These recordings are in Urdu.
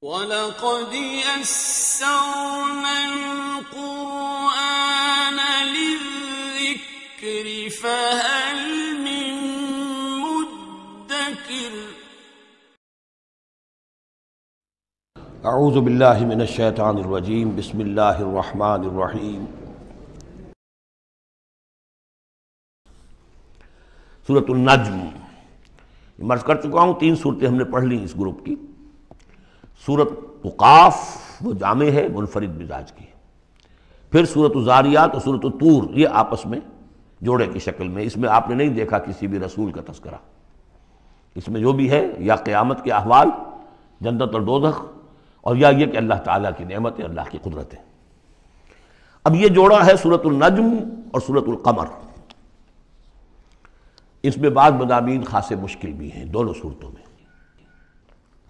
وَلَقَدْ يَسَّرْنَا الْقُرْآنَ لِلذِّكْرِ فَهَلْ مِن مُّدَّكِرٍ اعوذ باللہ من الشیطان الرجیم بسم اللہ الرحمن الرحیم سورۃ النجم مرض کر چکا ہوں، 3 صورتیں ہم نے پڑھ لی اس گروپ کی۔ سورۃ قاف وہ جامع ہے، منفرد مزاج کی، پھر سورۃ الذاریات اور سورۃ الطور، یہ آپس میں جوڑے کی شکل میں۔ اس میں آپ نے نہیں دیکھا کسی بھی رسول کا تذکرہ، اس میں جو بھی ہے یا قیامت کے احوال، جنت اور دوزخ، اور یا یہ کہ اللہ تعالیٰ کی نعمتیں، اللہ کی قدرتیں۔ اب یہ جوڑا ہے سورۃ النجم اور سورۃ القمر۔ اس میں بعض مضامین خاصے مشکل بھی ہیں دونوں صورتوں میں۔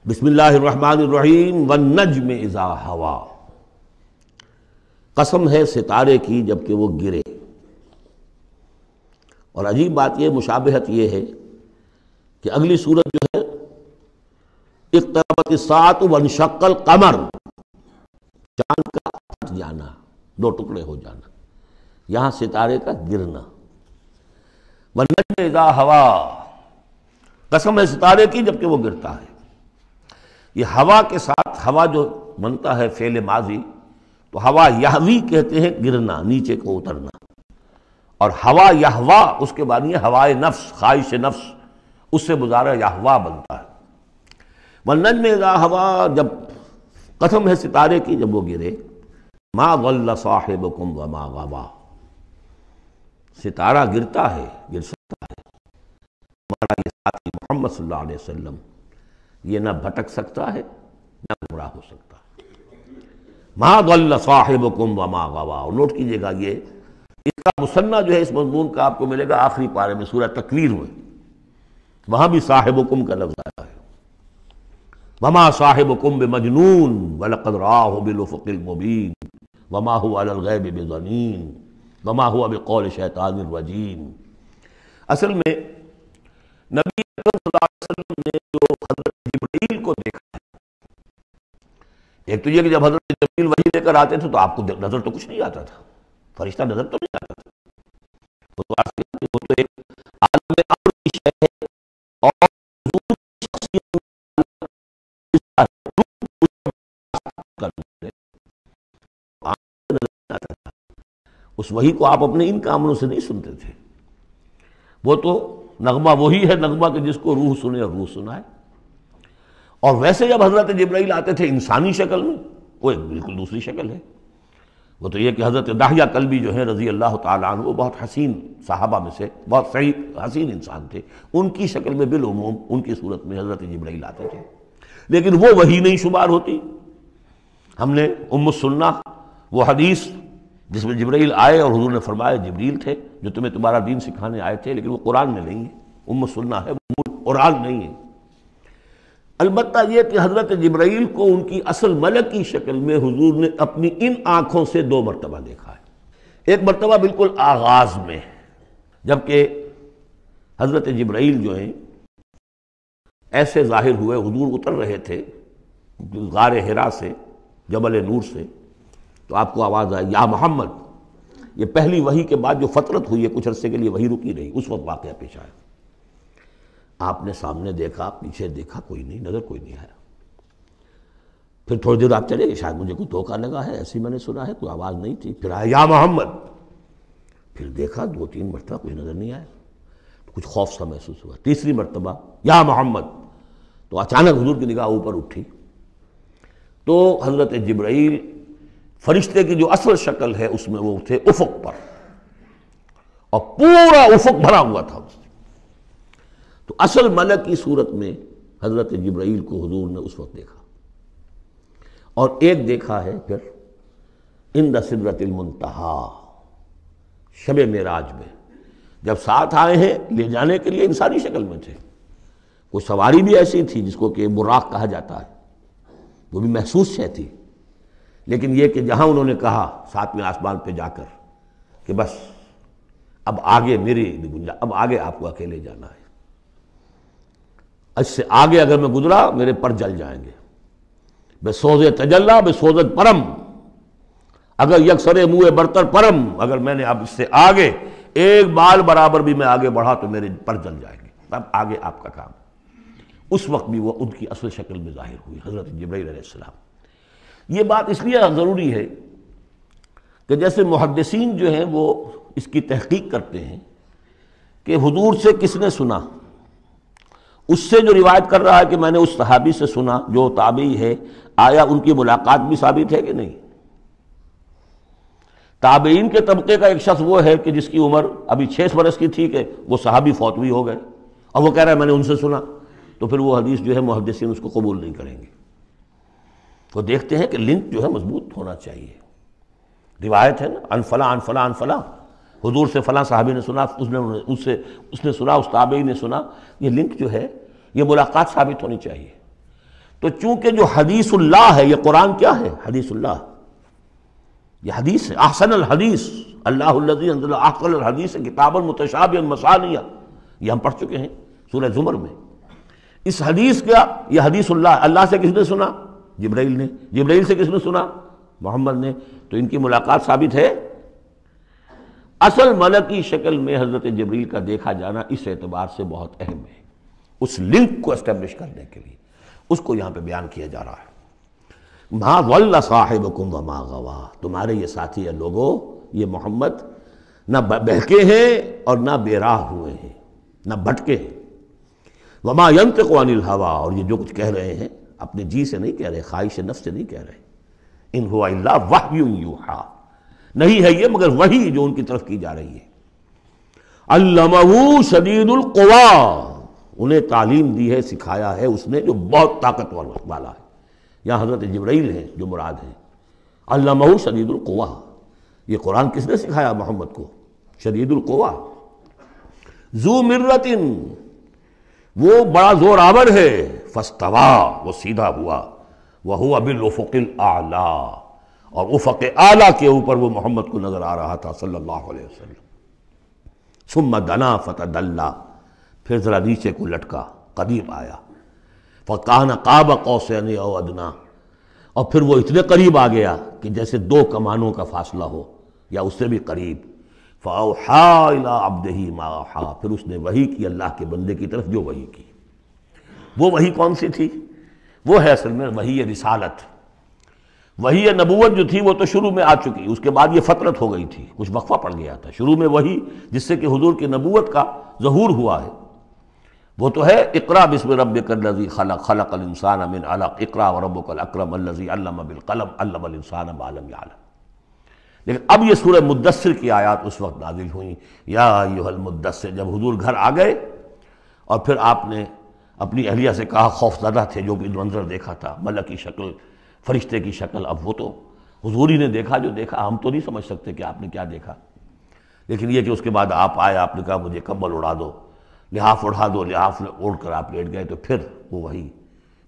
بسم اللہ الرحمن الرحیم والنجم اذا ہوا، قسم ہے ستارے کی جب کہ وہ گرے۔ اور عجیب بات یہ، مشابہت یہ ہے کہ اگلی صورت جو ہے اقتربت الساعۃ وانشق القمر، چاند کا پھٹ جانا، 2 ٹکڑے ہو جانا، یہاں ستارے کا گرنا۔ والنجم اذا ہوا، قسم ہے ستارے کی جب کہ وہ گرتا ہے۔ یہ ہوا کے ساتھ، ہوا جو بنتا ہے فعل ماضی، تو ہوا یہوی کہتے ہیں گرنا، نیچے کو اترنا، اور ہوا یہوا اس کے بعد یہ ہوائے نفس، خواہش نفس، اس سے مضارع یہوا بنتا ہے۔ والنجم اذا ہوا، جب قسم ہے ستارے کی جب وہ گرے، ما ضل صاحبکم وما غوا، ستارہ گرتا ہے، گر سکتا ہے، ہمارا یہ ساتھی محمد صلی اللہ علیہ وسلم یہ نہ بھٹک سکتا ہے نہ گمراہ ہو سکتا ہے۔ ما ضل صاحبکم وما غوا، اور نوٹ کیجئے گا یہ اس کا مثنیٰ جو ہے اس مضمون کا آپ کو ملے گا آخری پارے میں سورہ تکویر میں، وہاں بھی صاحبکم کا لفظ آیا ہے۔ وما صاحبکم بمجنون ولقد رآہ بالافق المبین وما هو علی الغیب بضنین وما هو بقول شیطان الرجیم۔ اصل میں نبی اکرم صلی اللہ علیہ وسلم نے جو حضرت جبرائیل کو دیکھا ہے، ایک تو یہ کہ جب حضرت جبرائیل وحی لے کر آتے تھے تو آپ کو نظر تو کچھ نہیں آتا تھا، فرشتہ نظر تو نہیں آتا تھا، وہ تو ایک عالم امر کی شے ہے، اور حضور کی شخصیت اس وحی کو آپ اپنے ان کاموں سے نہیں سنتے تھے، وہ تو نغمہ وہی ہے نغمہ کہ جس کو روح سنے اور روح سنائے۔ اور ویسے جب حضرت جبرائیل آتے تھے انسانی شکل میں، وہ ایک بالکل دوسری شکل ہے۔ وہ تو یہ کہ حضرت دحیہ کلبی جو ہے رضی اللہ تعالیٰ عنہ، وہ بہت حسین صحابہ میں سے بہت صحیح حسین انسان تھے، ان کی شکل میں بالعموم ان کی صورت میں حضرت جبرائیل آتے تھے، لیکن وہ وحی نہیں شمار ہوتی۔ ہم نے ام السنہ وہ حدیث جس میں جبرائیل آئے اور حضور نے فرمایا جبریل تھے جو تمہیں تمہارا دین سکھانے آئے تھے، لیکن وہ قرآن میں نہیں ہے، ام السنہ ہے، وہ قرآن نہیں ہے۔ البتہ یہ کہ حضرت جبرائیل کو ان کی اصل ملک کی شکل میں حضور نے اپنی ان آنکھوں سے 2 مرتبہ دیکھا ہے۔ ایک مرتبہ بالکل آغاز میں، جبکہ حضرت جبرائیل جو ہیں ایسے ظاہر ہوئے، حضور اتر رہے تھے غار حرا سے، جبل نور سے، تو آپ کو آواز آئی یا محمد۔ یہ پہلی وحی کے بعد جو فترت ہوئی ہے، کچھ عرصے کے لیے وحی رکی رہی، اس وقت واقعہ پیش آیا۔ آپ نے سامنے دیکھا، پیچھے دیکھا، کوئی نہیں، نظر کوئی نہیں آیا۔ پھر تھوڑی دیر آپ چلے گئے، شاید مجھے کوئی دھوکہ لگا ہے، ایسی میں نے سنا ہے، کوئی آواز نہیں تھی۔ پھر آیا یا محمد، پھر دیکھا 2-3 مرتبہ کوئی نظر نہیں آیا، تو کچھ خوف سا محسوس ہوا۔ تیسری مرتبہ یا محمد، تو اچانک حضور کی نگاہ اوپر اٹھی، تو حضرت جبرائیل فرشتے کی جو اصل شکل ہے اس میں وہ تھے افق پر، اور پورا افق بھرا ہوا تھا اس سے۔ تو اصل ملک کی صورت میں حضرت جبرائیل کو حضور نے اس وقت دیکھا، اور ایک دیکھا ہے پھر عند سدرۃ المنتہا، شب معراج میں، جب ساتھ آئے ہیں لے جانے کے لیے انسانی شکل میں تھے، کوئی سواری بھی ایسی تھی جس کو کہ براق کہا جاتا ہے، وہ بھی محسوس شے تھی، لیکن یہ کہ جہاں انہوں نے کہا 7ویں آسمان پہ جا کر کہ بس اب آگے میری گنجائش، اب آگے آپ کو اکیلے جانا ہے، اس سے آگے اگر میں گزرا میرے پر جل جائیں گے، بے سوز تجلا بے سوزت پرم، اگر یکسر منہ برتر پرم، اگر میں نے اب اس سے آگے ایک بال برابر بھی میں آگے بڑھا تو میرے پر جل جائیں گے، اب آگے آپ کا کام۔ اس وقت بھی وہ ان کی اصل شکل میں ظاہر ہوئی حضرت جبرائیل علیہ السلام۔ یہ بات اس لیے ضروری ہے کہ جیسے محدثین جو ہیں وہ اس کی تحقیق کرتے ہیں کہ حضور سے کس نے سنا، اس سے جو روایت کر رہا ہے کہ میں نے اس صحابی سے سنا جو تابعی ہے، آیا ان کی ملاقات بھی ثابت ہے کہ نہیں؟ تابعین کے طبقے کا ایک شخص وہ ہے کہ جس کی عمر ابھی 6 برس کی تھی کہ وہ صحابی فوت بھی ہو گئے، اور وہ کہہ رہا ہے میں نے ان سے سنا، تو پھر وہ حدیث جو ہے محدثین اس کو قبول نہیں کریں گے۔ وہ دیکھتے ہیں کہ لنک جو ہے مضبوط ہونا چاہیے۔ روایت ہے نا، ان فلاں ان فلاں ان فلاں، حضور سے فلاں صحابی نے سنا، اس نے سنا، اس تابعی نے سنا، یہ لنک جو ہے یہ ملاقات ثابت ہونی چاہیے۔ تو چونکہ جو حدیث اللہ ہے، یہ قرآن کیا ہے؟ حدیث اللہ، یہ حدیث ہے، احسن الحدیث اللہ الذی انزل احسن الحدیث کتابا متشابہا مثانیہ، یہ ہم پڑھ چکے ہیں سورہ زمر میں۔ اس حدیث کا، یہ حدیث اللہ سے کس نے سنا؟ جبرائیل نے۔ جبرائیل سے کس نے سنا؟ محمد نے۔ تو ان کی ملاقات ثابت ہے۔ اصل ملکی شکل میں حضرت جبرائیل کا دیکھا جانا اس اعتبار سے بہت اہم ہے، اس لنک کو اسٹیبلش کرنے کے لیے اس کو یہاں پہ بیان کیا جا رہا ہے۔ ما ضل صاحبکم وما غوا، تمہارے یہ ساتھی ہے لوگوں، یہ محمد نہ بہکے ہیں اور نہ بے راہ ہوئے ہیں، نہ بھٹکے ہیں۔ وما ينطق عن الهوى، اور یہ جو کچھ کہہ رہے ہیں اپنے جی سے نہیں کہہ رہے، خواہش نفس سے نہیں کہہ رہے۔ ان هو الا وحی یوحی، نہیں ہے یہ مگر وحی جو ان کی طرف کی جا رہی ہے۔ علمہ شدید القویٰ، انہیں تعلیم دی ہے، سکھایا ہے اس نے جو بہت طاقت والا ہے۔ یہاں حضرت جبرائیل ہیں جو مراد ہیں۔ علمہ شدید القویٰ، یہ قرآن کس نے سکھایا محمد کو؟ شدید القویٰ، ذو مرۃ، وہ بڑا زور آور ہے، فاستویٰ، وہ سیدھا ہوا، وہو بالافق الاعلیٰ، اور افق اعلیٰ کے اوپر وہ محمد کو نظر آ رہا تھا صلی اللہ علیہ وسلم۔ ثم دنا فتدلی، پھر ذرا نیچے کو لٹکا، قریب آیا، فکان قاب قوسین او ادنیٰ، اور پھر وہ اتنے قریب آ گیا کہ جیسے 2 کمانوں کا فاصلہ ہو یا اس سے بھی قریب۔ فاوحیٰ الی عبدہ ما اوحیٰ، پھر اس نے وحی کی اللہ کے بندے کی طرف جو وحی کی۔ وہ وحی کون سی تھی؟ وہ ہے اصل میں وحی رسالت۔ وحی نبوت جو تھی وہ تو شروع میں آ چکی، اس کے بعد یہ فترت ہو گئی تھی، کچھ وقفہ پڑ گیا تھا۔ شروع میں وحی جس سے کہ حضور کی نبوت کا ظہور ہوا ہے وہ تو ہے اقرا بسم ربک الذی خلق، خلق الانسان من علق، اقرا وربک الاکرم الذی علم بالقلم، علم الانسان ما لم یعلم۔ لیکن اب یہ سورہ مدثر کی آیات اس وقت نازل ہوئیں، یا ایھا المدثر، جب حضور گھر آ گئے اور پھر آپ نے اپنی اہلیہ سے کہا، خوف زدہ تھے جو بھی منظر دیکھا تھا، ملک کی شکل، فرشتے کی شکل، اب وہ تو حضور ہی نے دیکھا جو دیکھا، ہم تو نہیں سمجھ سکتے کہ آپ نے کیا دیکھا۔ لیکن یہ کہ اس کے بعد آپ آئے، آپ نے کہا مجھے کمبل اڑا دو، لحاف اڑا دو، لحاف اوڑھ کر آپ لیٹ گئے، تو پھر وہ وہی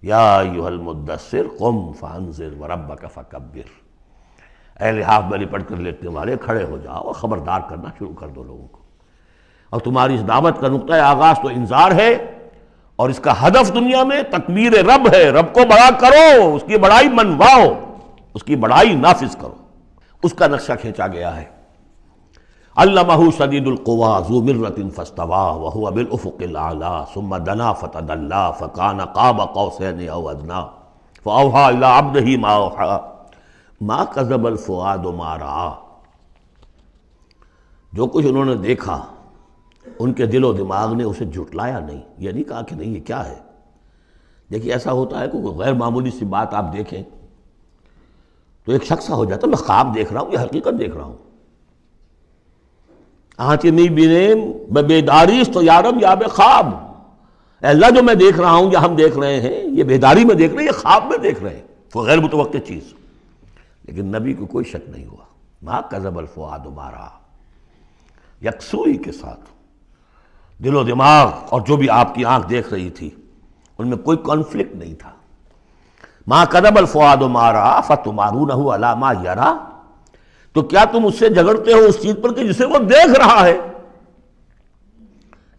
یا ایھا المدثر قم فانذر وربک فکبر، اے لحاف میں لپٹ کر لیٹنے والے کھڑے ہو جاؤ اور خبردار کرنا شروع کر دو لوگوں کو۔ اور تمہاری اس دعوت کا نقطۂ آغاز تو انذار ہے، اور اس کا ہدف دنیا میں تکبیر رب ہے، رب کو بڑا کرو، اس کی بڑائی منواؤ، اس کی بڑائی نافذ کرو، اس کا نقشہ کھینچا گیا ہے۔ علمہ شدید القویٰ ذو مرۃ فاستویٰ وہو بالافق الاعلیٰ ثم دنا فتدلی فکان قاب قوسین او ادنیٰ فاوحیٰ الی عبدہ ما اوحیٰ ما کذب الفؤاد ما رأیٰ۔ جو کچھ انہوں نے دیکھا ان کے دل و دماغ نے اسے جھٹلایا نہیں، یہ نہیں کہا کہ نہیں یہ کیا ہے۔ دیکھیے ایسا ہوتا ہے کہ کوئی غیر معمولی سی بات آپ دیکھیں تو ایک شخص ہو جاتا ہے، میں خواب دیکھ رہا ہوں یا حقیقت دیکھ رہا ہوں۔ آنچی نہیں بینیم میں بیداریس تو یارم یا بے خواب، اے اللہ جو میں دیکھ رہا ہوں یا ہم دیکھ رہے ہیں یہ بیداری میں دیکھ رہے ہیں، یہ خواب میں دیکھ رہے ہیں، وہ غیر متوقع چیز۔ لیکن نبی کو کوئی شک نہیں ہوا، ما کذب الفؤاد ما رأیٰ، یکسوئی کے ساتھ دل و دماغ اور جو بھی آپ کی آنکھ دیکھ رہی تھی ان میں کوئی کانفلکٹ نہیں تھا۔ ما کذب الفؤاد ما رأیٰ فتمارونہ علی ما یریٰ، تو کیا تم اس سے جھگڑتے ہو اس چیز پر کہ جسے وہ دیکھ رہا ہے؟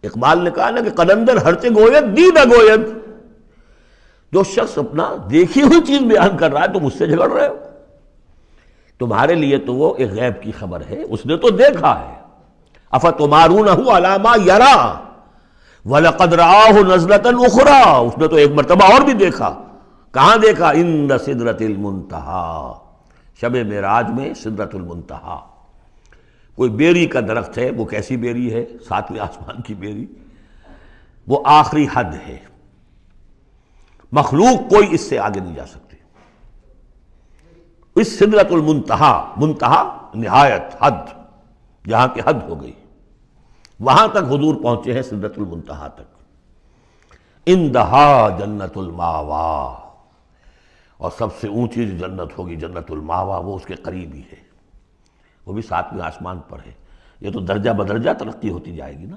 اقبال نے کہا نا کہ قلندر ہرچے گوید دید گوید، جو شخص اپنا دیکھی ہوئی چیز بیان کر رہا ہے تم اس سے جھگڑ رہے ہو، تمہارے لیے تو وہ ایک غیب کی خبر ہے، اس نے تو دیکھا ہے۔ افتمارونہ علی ما یری وَلَقَدْ رَآهُ نَزْلَةً أُخْرَىٰ، اس نے تو ایک مرتبہ اور بھی دیکھا۔ کہاں دیکھا؟ عند سدرۃ المنتہیٰ، شب معراج میں سدرۃ المنتہیٰ، کوئی بیری کا درخت ہے، وہ کیسی بیری ہے؟ ساتویں آسمان کی بیری، وہ آخری حد ہے، مخلوق کوئی اس سے آگے نہیں جا سکتی۔ اس سدرۃ المنتہیٰ، منتہا نہایت، حد، جہاں کی حد ہو گئی، وہاں تک حضور پہنچے ہیں، سدرۃ المنتہیٰ تک۔ اندہا جنت الماوا، اور سب سے اونچی جو جنت ہوگی جنت الماوا، وہ اس کے قریب ہی ہے، وہ بھی ساتویں آسمان پر ہے۔ یہ تو درجہ بدرجہ ترقی ہوتی جائے گی نا،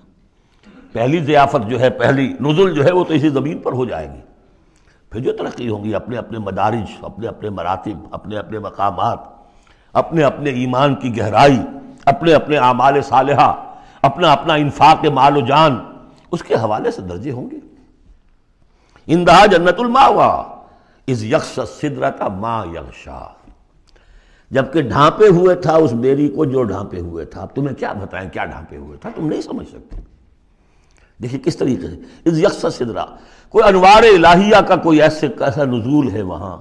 پہلی ضیافت جو ہے، پہلی نزل جو ہے وہ تو اسی زمین پر ہو جائے گی، پھر جو ترقی ہوں گی اپنے اپنے مدارج، اپنے اپنے مراتب، اپنے اپنے مقامات، اپنے اپنے ایمان کی گہرائی، اپنے اپنے اعمال صالحہ، اپنا اپنا انفاق مال و جان، اس کے حوالے سے درجے ہوں گے۔ اندہا جنت الماوا اذ یغشی السدرۃ ما یغشی، جبکہ ڈھانپے ہوئے تھا اس بیری کو جو ڈھانپے ہوئے تھا۔ اب تمہیں کیا بتائیں کیا ڈھانپے ہوئے تھا، تم نہیں سمجھ سکتے۔ دیکھیں کس طریقے سے اذ یغشی السدرۃ، کوئی انوار الہیہ کا کوئی ایسا نزول ہے وہاں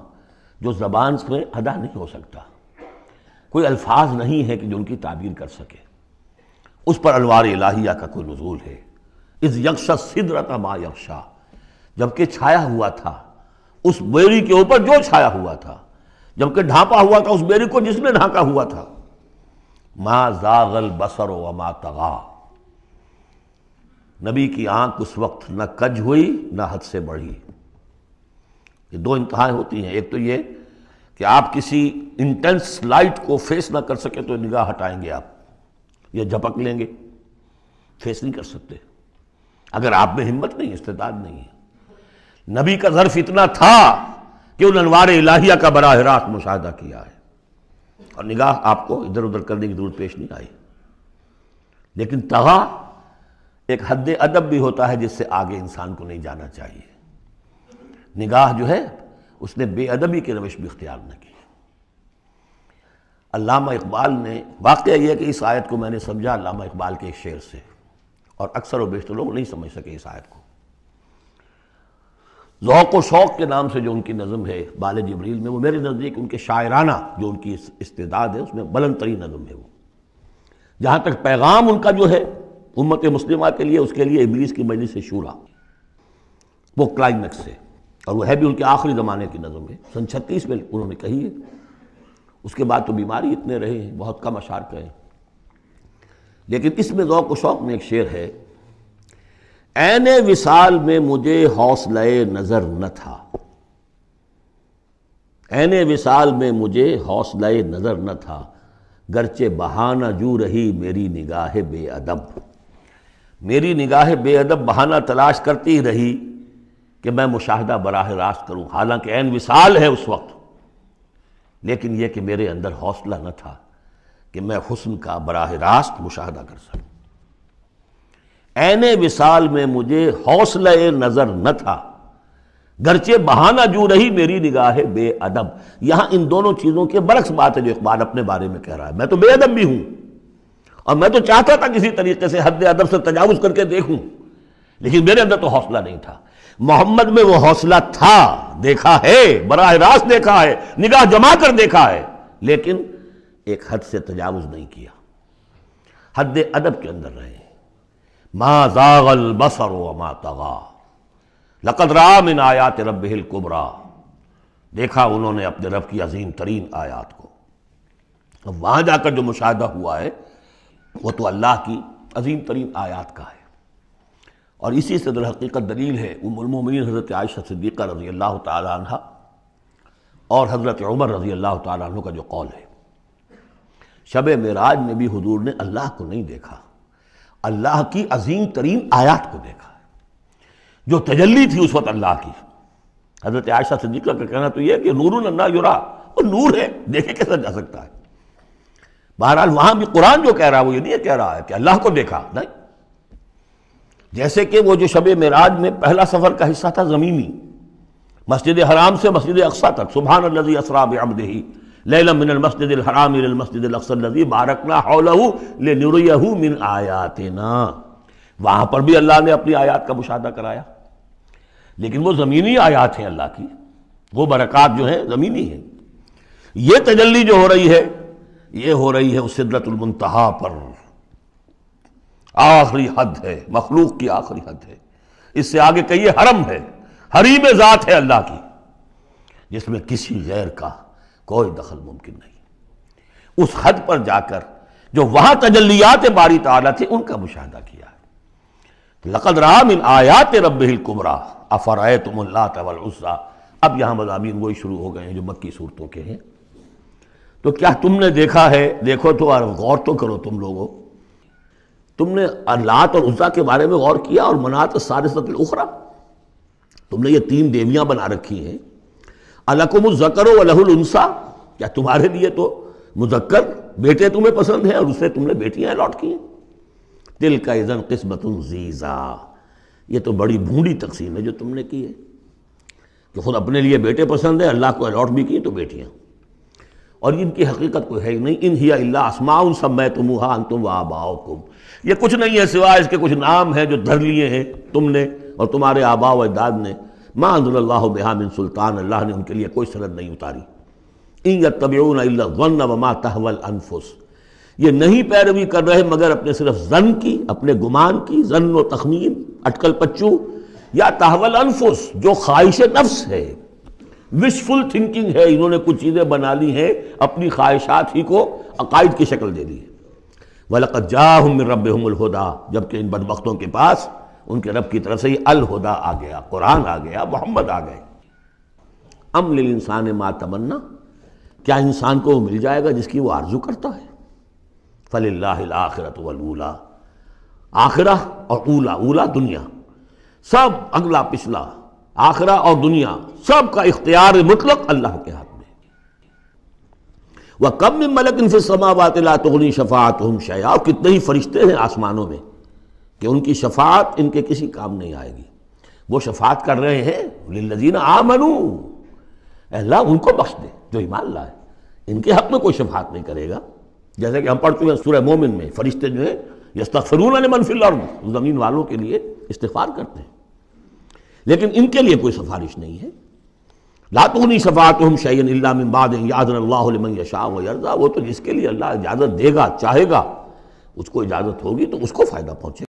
جو زبان میں ادا نہیں ہو سکتا، کوئی الفاظ نہیں ہے کہ جو ان کی تعبیر کر سکے، اس پر انوار الہیہ کا کوئی نزول ہے۔ اذ یغشی السدرۃ ما یغشی، جبکہ چھایا ہوا تھا اس بیری کے اوپر جو چھایا ہوا تھا، جبکہ ڈھانپا ہوا تھا اس بیری کو جس نے ڈھانکا ہوا تھا۔ ما زاغ البصر وما طغی، نبی کی آنکھ اس وقت نہ کج ہوئی نہ حد سے بڑھی۔ یہ دو انتہائیں ہوتی ہیں، ایک تو یہ کہ آپ کسی انٹینس لائٹ کو فیس نہ کر سکے تو نگاہ ہٹائیں گے آپ، یا جھپک لیں گے، فیس نہیں کر سکتے اگر آپ میں ہمت نہیں، استعداد نہیں ہے۔ نبی کا ظرف اتنا تھا کہ ان انوار الہیہ کا براہ راست مشاہدہ کیا ہے، اور نگاہ آپ کو ادھر ادھر کرنے کی ضرورت پیش نہیں آئی۔ لیکن طغیٰ ایک حد ادب بھی ہوتا ہے جس سے آگے انسان کو نہیں جانا چاہیے۔ نگاہ جو ہے اس نے بے ادبی کی روش بھی اختیار نہ کی۔ علامہ اقبال نے، واقعہ یہ ہے کہ اس آیت کو میں نے سمجھا علامہ اقبال کے ایک شعر سے، اور اکثر و بیشتر لوگ نہیں سمجھ سکے اس آیت کو۔ ذوق و شوق کے نام سے جو ان کی نظم ہے بال جبریل میں، وہ میرے نزدیک ان کے شاعرانہ جو ان کی استعداد ہے اس میں بلند ترین نظم ہے وہ، جہاں تک پیغام ان کا جو ہے امت مسلمہ کے لیے، اس کے لیے ابلیس کی مجلس شورا، وہ کلائمیکس ہے، اور وہ ہے بھی ان کے آخری زمانے کی نظم ہے، سن 36 میں انہوں نے کہی ہے۔ اس کے بعد تو بیماری اتنے رہے ہیں، بہت کم اشعار کہے، لیکن اس میں ذوق و شوق میں ایک شعر ہے: عین وصال میں مجھے حوصلہ نظر نہ تھا، عین وصال میں مجھے حوصلہ نظر نہ تھا، گرچہ بہانہ جو رہی میری نگاہ بے ادب، میری نگاہ بے ادب بہانہ تلاش کرتی رہی کہ میں مشاہدہ براہ راست کروں، حالانکہ عین وصال ہے اس وقت، لیکن یہ کہ میرے اندر حوصلہ نہ تھا کہ میں حسن کا براہ راست مشاہدہ کر سکوں۔ عین وصال میں مجھے حوصلہ نظر نہ تھا، گرچہ بہانہ جو رہی میری نگاہ بے ادب۔ یہاں ان دونوں چیزوں کے برعکس بات ہے جو اقبال اپنے بارے میں کہہ رہا ہے۔ میں تو بے ادب بھی ہوں، اور میں تو چاہتا تھا کسی طریقے سے حد ادب سے تجاوز کر کے دیکھوں، لیکن میرے اندر تو حوصلہ نہیں تھا۔ محمد میں وہ حوصلہ تھا، دیکھا ہے، براہ راست دیکھا ہے، نگاہ جما کر دیکھا ہے، لیکن ایک حد سے تجاوز نہیں کیا، حد ادب کے اندر رہے۔ ما زاغ البصر وما طغی، لقد رأى من آیات ربہ الکبریٰ، دیکھا انہوں نے اپنے رب کی عظیم ترین آیات کو۔ اب وہاں جا کر جو مشاہدہ ہوا ہے وہ تو اللہ کی عظیم ترین آیات کا ہے، اور اسی سے در حقیقت دلیل ہے ام المومنین حضرت عائشہ صدیقہ رضی اللہ تعالی عنہ اور حضرت عمر رضی اللہ تعالی عنہ کا جو قول ہے۔ شب معراج میں بھی حضور نے اللہ کو نہیں دیکھا، اللہ کی عظیم ترین آیات کو دیکھا ہے، جو تجلی تھی اس وقت اللہ کی۔ حضرت عائشہ صدیقہ کا کہنا تو یہ ہے کہ نور لا یرا، وہ نور ہے، دیکھے کیسا جا سکتا ہے۔ بہرحال وہاں بھی قرآن جو کہہ رہا ہے وہ یہ نہیں کہہ رہا ہے کہ اللہ کو دیکھا، نہیں، جیسے کہ وہ جو شب معراج میں پہلا سفر کا حصہ تھا زمینی، مسجد حرام سے مسجد اقصی تک، سبحان الذی اسری بعبدہ لیلا من المسجد الحرام الی المسجد الاقصی الذی بارکنا حولہ لنریہ من آیاتنا، وہاں پر بھی اللہ نے اپنی آیات کا مشاہدہ کرایا، لیکن وہ زمینی آیات ہیں اللہ کی، وہ برکات جو ہیں زمینی ہیں۔ یہ تجلی جو ہو رہی ہے یہ ہو رہی ہے اس سدرۃ المنتہا پر، آخری حد ہے، مخلوق کی آخری حد ہے۔ اس سے آگے کہیے حرم ہے، حریم ذات ہے اللہ کی، جس میں کسی غیر کا کوئی دخل ممکن نہیں۔ اس حد پر جا کر جو وہاں تجلیات باری تعالیٰ تھے ان کا مشاہدہ کیا ہے۔ لقد رأى من آیات ربہ الکبریٰ افرأیتم اللات والعزیٰ، اب یہاں مضامین وہی شروع ہو گئے ہیں جو مکی صورتوں کے ہیں۔ تو کیا تم نے دیکھا ہے، دیکھو تو غور تو کرو تم لوگوں، تم نے لات اور عزیٰ کے بارے میں غور کیا، اور منات الثالثۃ الاخریٰ، تم نے یہ تین دیویاں بنا رکھی ہیں۔ الکم الذکر ولہ الانثیٰ، کیا تمہارے لیے تو مذکر بیٹے تمہیں پسند ہیں اور اس سے تم نے بیٹیاں الاٹ کی ہیں؟ تلک اذا قسمۃ ضیزیٰ، یہ تو بڑی بھونڈی تقسیم ہے جو تم نے کی ہے، کہ خود اپنے لیے بیٹے پسند ہیں، اللہ کو الاٹ بھی کی تو بیٹیاں، اور ان کی حقیقت کوئی ہے ہی نہیں۔ ان ہی الا اسماء سمیتموہا انتم وآباؤکم، یہ کچھ نہیں ہے سوائے اس کے کچھ نام ہیں جو دھر لیے ہیں تم نے اور تمہارے آباء و اجداد نے۔ ما انزل اللہ بہا من سلطان، اللہ نے ان کے لیے کوئی سند نہیں اتاری۔ ان یتبعون الا الظن وما تہوی الانفس، یہ نہیں پیروی کر رہے مگر اپنے صرف ظن کی، اپنے گمان کی، ظن و تخمین، اٹکل پچو، یا تہوی الانفس جو خواہش نفس ہے، وشفل تھنکنگ ہے، انہوں نے کچھ چیزیں بنا لی ہیں اپنی خواہشات ہی کو عقائد کی شکل دے دی ہے۔ وَلَقَدْ جَاءَهُم مِّن رَّبِّهُمُ الْهُدَىٰ، جبکہ ان بدبختوں کے پاس ان کے رب کی طرف سے یہ الہدا آ گیا، قرآن آ گیا، محمد آ گئے۔ ام للانسان ما تمنا، کیا انسان کو وہ مل جائے گا جس کی وہ آرزو کرتا ہے؟ فللہ الآخرۃ والأولیٰ، آخرہ اور اولا، اولا دنیا، سب اگلا پچھلا، آخرہ اور دنیا، سب کا اختیار مطلق اللہ کے ہاتھ میں۔ وَكَم مِّن مَلَكٍ فِي السَّمَاوَاتِ لَا تُغْنِي شَفَاعَتُهُمْ شَيْئًا، اور کتنے ہی فرشتے ہیں آسمانوں میں کہ ان کی شفاعت ان کے کسی کام نہیں آئے گی۔ وہ شفاعت کر رہے ہیں للذین آمنوا، اے اللہ ان کو بخش دے جو ایمان لائے، ان کے حق میں کوئی شفاعت نہیں کرے گا۔ جیسے کہ ہم پڑھتے ہیں سورہ مومن میں، فرشتے جو ہیں یستغفرون لمن فی الارض، زمین والوں کے لیے استغفار کرتے ہیں، لیکن ان کے لیے کوئی سفارش نہیں ہے۔ لا تغنی شفاعتہم شیئا الا من بعد ان یأذن اللہ لمن یشاء ویرضی، وہ تو جس کے لیے اللہ اجازت دے گا، چاہے گا، اس کو اجازت ہوگی تو اس کو فائدہ پہنچے گا۔